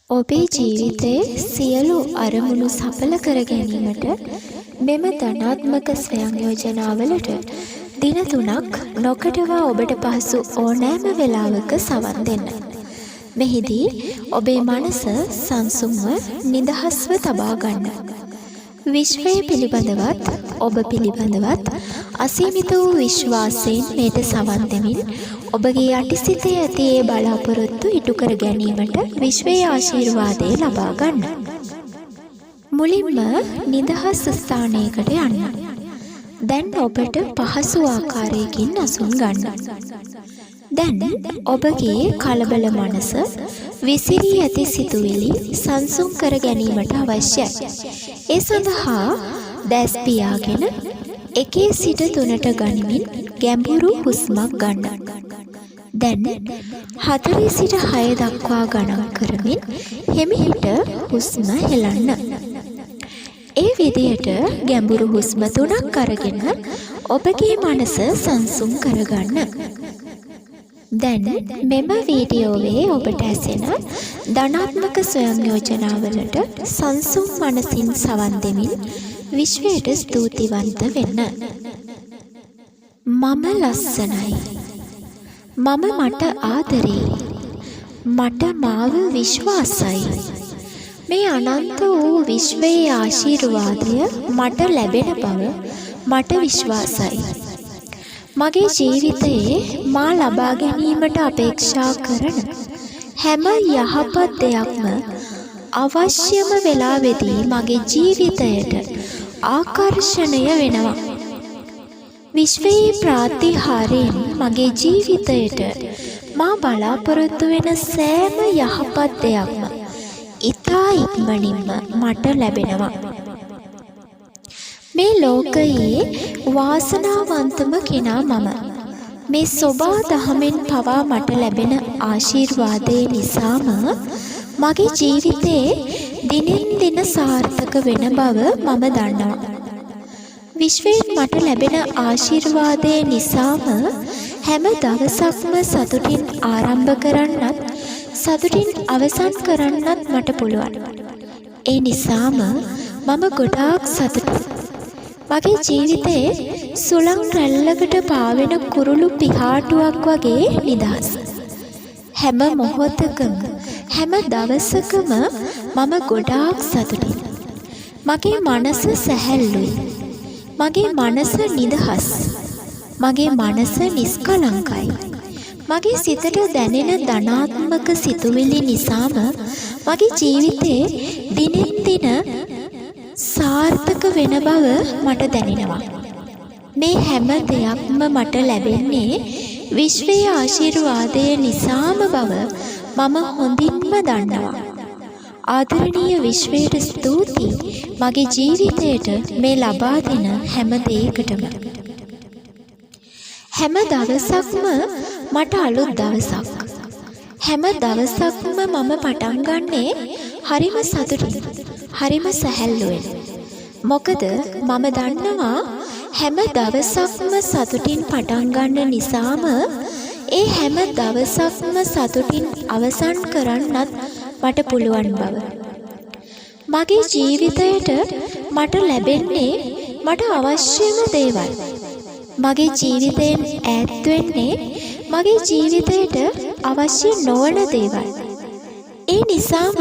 ඔබේ ජීවිතයේ සියලු අරමුණු සඵල කර ගැනීමට මෙම ධනාත්මක ස්වයං යෝජනාවලට දින 3ක් නොකඩවා ඔබට පහසු ඕනෑම වෙලාවක සවන් දෙන්න. මෙහිදී ඔබේ මනස සංසුන්ව නිදහස්ව තබා ගන්න. විශ්වය පිළිබඳවත් ඔබ පිළිබඳවත් අසීමිත වූ විශ්වාසයෙන් මේට සවන් දෙමින් ඔබගේ යටිසිතේ ඇති ඒ බලාපොරොත්තු ඉටු කර ගැනීමට විශ්වයේ ආශිර්වාදය ලබා ගන්න. මුලින්ම නිදහස් ස්ථානයකට යන්න. දැන් ඔබට පහසු ආකාරයකින් අසුන් ගන්න. දැන් ඔබගේ කලබල මනස විසිරී ඇති සිතුවිලි සංසුන් කර ගැනීමට අවශ්‍යයි. ඒ සඳහා දැස් පියාගෙන 1 සිට 3ට ගනිමින් ගැඹුරු හුස්මක් ගන්න. දැන් 4 සිට 6 දක්වා ගණන් කරමින් හිමිහිට හුස්ම හෙලන්න. ඒ විදියට ගැඹුරු හුස්ම 3ක් අරගෙන ඔබගේ මනස සංසුන් කරගන්න. දැන් මෙම වීඩියෝවේ ඔබට ඇසෙන ධනාත්මක ස්වයං යෝජනාවලට සංසුන් මනසින් සවන් දෙමින් විශ්වයට ස්තුතිවන්ත වෙන්න. මම ලස්සනයි. මම මට ආදරේ. මට මාව විශ්වාසයි. මේ අනන්ත වූ විශ්වයේ ආශිර්වාදය මට ලැබෙන බව මට විශ්වාසයි. මගේ ජීවිතයේ මා ලබා ගැනීමට අපේක්ෂා කරන හැම යහපත් දෙයක්ම අවශ්‍යම වෙලාවෙදී මගේ ජීවිතයට ආකර්ෂණය වෙනවා. විශ්වයේ ප්‍රාතිහාර්යයෙන් මගේ ජීවිතයට මා බලාපොරොත්තු වෙන සෑම යහපත් දෙයක්ම ඉතා ඉක්මනින්ම මට ලැබෙනවා. මේ ලෝකයේ වාසනාවන්තම කෙනා මම. මේ සෝබා දහමෙන් පවා මට ලැබෙන ආශිර්වාදය නිසාම මගේ ජීවිතේ දිනෙන් දින සාර්ථක වෙන බව මම දන්නවා. විශ්වයෙන් මට ලැබෙන ආශිර්වාදය නිසාම හැම දවසක්ම සතුටින් ආරම්භ කරන්නත් සතුටින් අවසන් කරන්නත් මට පුළුවන්. ඒ නිසාම මම ගොඩාක් සතුටුයි. මගේ ජීවිතයේ සුළං රැල්ලකට පාවෙන කුරුළු පිහාටුවක් වගේ නිදහස්. හැම මොහොතකම හැම දවසකම මම ගොඩාක් සතුටින්. මගේ මනස සැහැල්ලුයි. මගේ මනස නිදහස්. මගේ මනස නිස්කලංකයි. මගේ සිතට දැනෙන ධනාත්මක සිතුවිලි නිසාම මගේ ජීවිතේ දිනෙන් දින සාර්ථක වෙන බව මට දැනෙනවා. මේ හැම දෙයක්ම මට ලැබෙන්නේ විශ්වයේ ආශිර්වාදය නිසාම බව මම හොඳින්ම දන්නවා. ආදරණීය විශ්වයට ස්තුතියි මගේ ජීවිතයට මේ ලබා දෙන හැම දෙයකටම. හැම දවසක්ම මට අලුත් දවසක්. හැම දවසක්ම මම පටන් ගන්නේ හරිම සතුටින්. හරිම සැහැල්ලුවෙන්. මොකද මම දන්නවා හැම දවසක්ම සතුටින් පටන් ගන්න නිසාම ඒ හැම දවසක්ම සතුටින් අවසන් කරන්නත් මට පුළුවන් බව. මගේ ජීවිතයට මට ලැබෙන්නේ මට අවශ්‍යම දේවල්. මගේ ජීවිතයෙන් ඈත් වෙන්නේ මගේ ජීවිතයට අවශ්‍ය නොවන දේවල්. ඒ නිසාම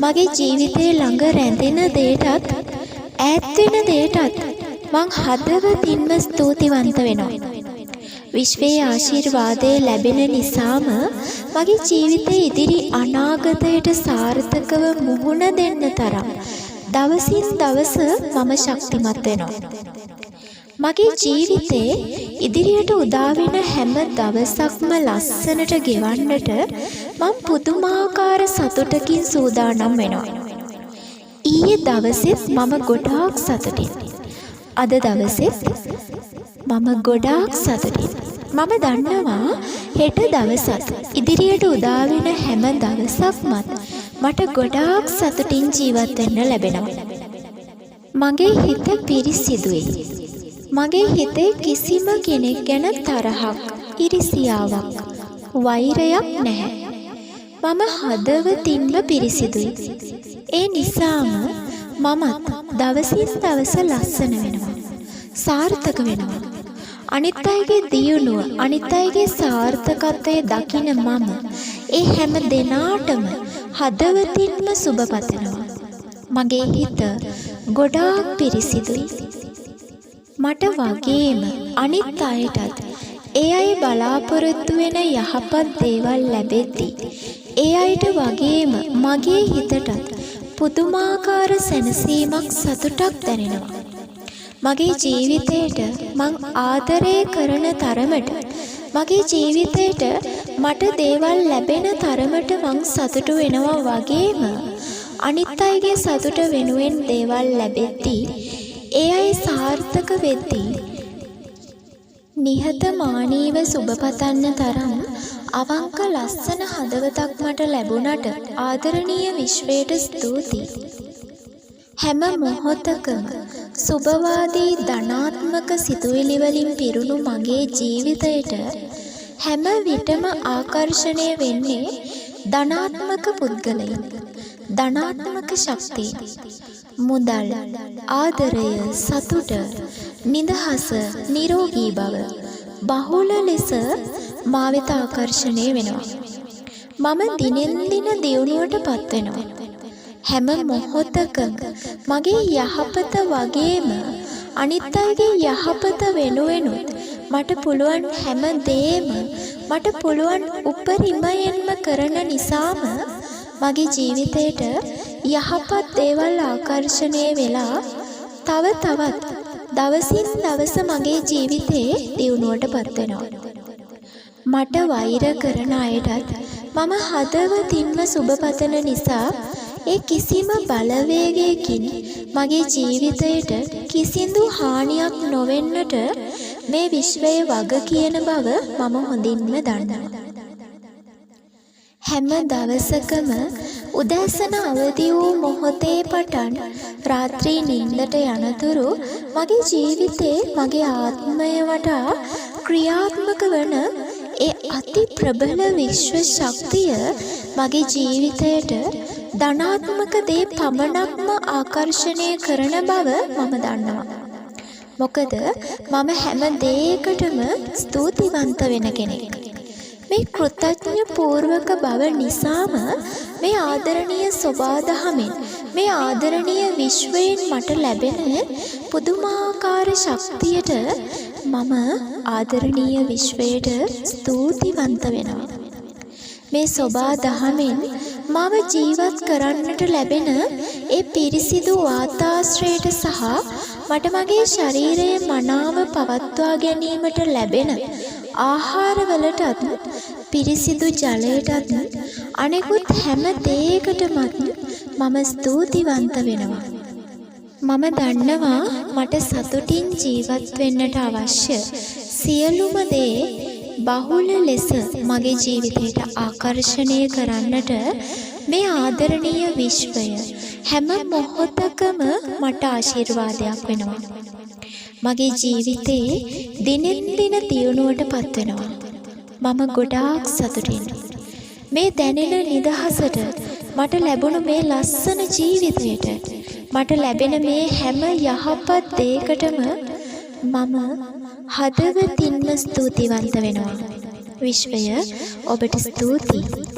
මගේ ජීවිතයේ ළඟ රැඳෙන දේටත් ඈත් වෙන දේටත් මං හදවතින්ම ස්තුතිවන්ත වෙනවා. විශ්වයේ ආශිර්වාදය ලැබෙන නිසාම මගේ ජීවිතයේ ඉදිරි අනාගතයට සාර්ථකව මුහුණ දෙන්න තරම් දවසින් දවස මම ශක්තිමත් වෙනවා. මගේ ජීවිතේ ඉදිරියට උදා වෙන හැම දවසක්ම ලස්සනට ගෙවන්නට මම පුදුමාකාර සතුටකින් සූදානම් වෙනවා. ඊයේ දවසෙත් මම ගොඩාක් සතුටින්. අද දවසෙත් මම ගොඩාක් සතුටින්. මම දන්නවා හෙට දවසත් ඉදිරියට උදා වෙන හැම දවසක්මත් මට ගොඩාක් සතුටින් ජීවත් වෙන්න ලැබෙනවා. මගේ හිත පිරිසිදුයි. මගේ හිතේ කිසිම කෙනෙක් ගැන තරහක්, ඉරිසියාවක්, වෛරයක් නැහැ. මම හදවතින්ම පිරිසිදුයි. ඒ නිසාම මමත් දවසින් දවස ලස්සන වෙනවා. සාර්ථක වෙනවා. අනිත් අයගේ දියුණුව, අනිත් අයගේ සාර්ථකත්වය දකින මම ඒ හැම දෙනාටම හදවතින්ම සුබ පතනවා. මගේ හිත ගොඩාක් පිරිසිදුයි. මට වගේම අනිත් අයටත් ඒ අය බලාපොරොත්තු වෙන යහපත් දේවල් ලැබෙද්දී ඒ අයට වගේම මගේ හිතටත් පුදුමාකාර සැනසීමක් සතුටක් දැනෙනවා. මගේ ජීවිතේට මං ආදරය කරන තරමට, මගේ ජීවිතේට මට දේවල් ලැබෙන තරමට මං සතුටු වෙනවා වගේම අනිත් අයගේ සතුට වෙනුවෙන් දේවල් ලැබෙද්දී ඒ අය සාර්ථක වෙද්දී නිහතමානීව සුබ පතන්න තරම් අවංක ලස්සන හදවතක් මට ලැබුණට ආදරණීය විශ්වයට ස්තුතියි. හැම මොහොතකම සුබවාදී ධනාත්මක සිතුවිලි වලින් පිරුණු මගේ ජීවිතයට හැම විටම ආකර්ෂණය වෙන්නේ ධනාත්මක පුද්ගලයන්, ධනාත්මක ශක්තිය, මුදල්, ආදරය, සතුට, නිදහස, නිරෝගී බව බහුල ලෙස මා වෙත ආකර්ෂණය වෙනවා. මම දිනෙන් දින දියුණුවට පත් වෙනවා. හැම මොහොතකම මගේ යහපත වගේම අනිත් අයගේ යහපත වෙනුවෙනුත් මට පුළුවන් හැම දෙයක්ම මට පුළුවන් උපරිමයෙන්ම කරන නිසාම මගේ ජීවිතේට යහපත් දේවල් ආකර්ෂණය වෙලා තව තවත් දවසින් දවස මගේ ජීවිතේ දියුණුවට පත් වෙනවා. මට වෛර කරන අයටත් මම හදවතින්ම සුබ පතන නිසා ඒ කිසිම බලවේගයකින් මගේ ජීවිතයට කිසිදු හානියක් නොවෙන්නට මේ විශ්වයේ වග කියන බව මම හොඳින්ම දන්නවා. හැම දවසකම උදෑසන අවදි වූ මොහොතේ පටන් රාත්‍රී නිින්දට යනතුරු මගේ ජීවිතේ මගේ ආත්මය වටා ක්‍රියාත්මක වන ඒ අති ප්‍රබල විශ්ව ශක්තිය මගේ ජීවිතයට ධනාත්මක දේ පමණක්ම ආකර්ෂණය කරන බව මම දන්නවා. මොකද මම හැම දෙයකටම ස්තුතිවන්ත වෙන කෙනෙක්. මේ කෘතඥ පූර්වක බව නිසාම මේ ආදරණීය සෝබාදහමෙන්, මේ ආදරණීය විශ්වයෙන් මට ලැබෙන පුදුමාකාර ශක්තියට මම ආදරණීය විශ්වයට ස්තුතිවන්ත වෙනවා. මේ සෝබාදහමෙන් මම ජීවත් කරන්නට ලැබෙන ඒ පිරිසිදු වාතාශ්‍රයට සහ මට මගේ ශරීරයේ මනාව පවත්වා ගැනීමට ලැබෙන ආහාරවලටත් පිරිසිදු ජලයටත් අනෙකුත් හැම දෙයකටමත් මම ස්තුතිවන්ත වෙනවා. මම දන්නවා මට සතුටින් ජීවත් වෙන්නට අවශ්‍ය සියලුම දේ බහුල ලෙස මගේ ජීවිතයට ආකර්ෂණය කරන්නට මේ ආදරණීය විශ්වය හැම මොහොතකම මට ආශිර්වාදයක් වෙනවා. මගේ ජීවිතේ දිනෙන් දින දියුණුවට පත් වෙනවා. මම ගොඩාක් සතුටින් මේ දැනෙන නිදහසට, මට ලැබුණු මේ ලස්සන ජීවිතයට, මට ලැබෙන මේ හැම යහපත් දෙයකටම මම හදවතින්ම ස්තුතිවන්ත වෙනවා. විශ්වය ඔබට ස්තුතියි.